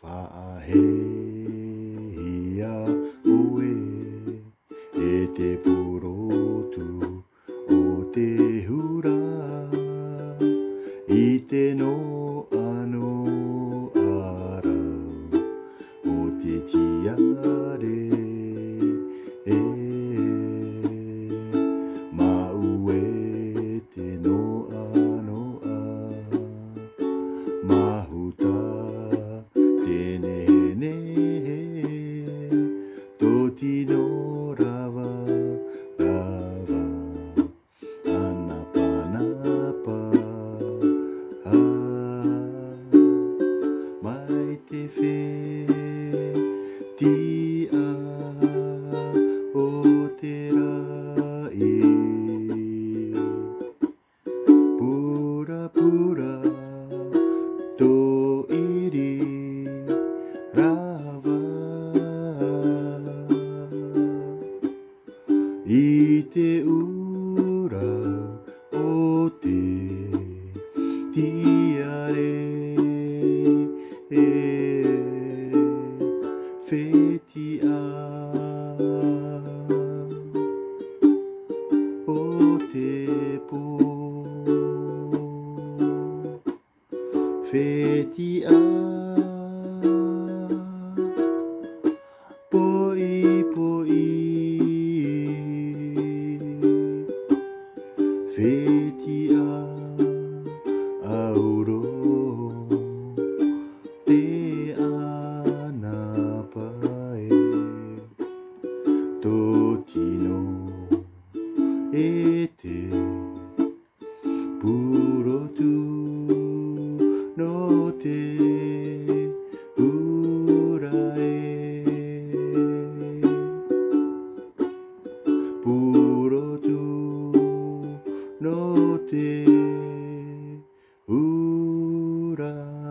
Faheia oe e te porotu o te hura I te no ano arau o te tiare Maue te no ano a Mahuta Tēnei toti no rawa rawa anapa napa mai te whetia o te rai pura pura tō iri rawa I te ura o te tiare whetia o te pō whetia poi poi whetia auro te ana pae toti no e te purotu no te urae purotu no te urae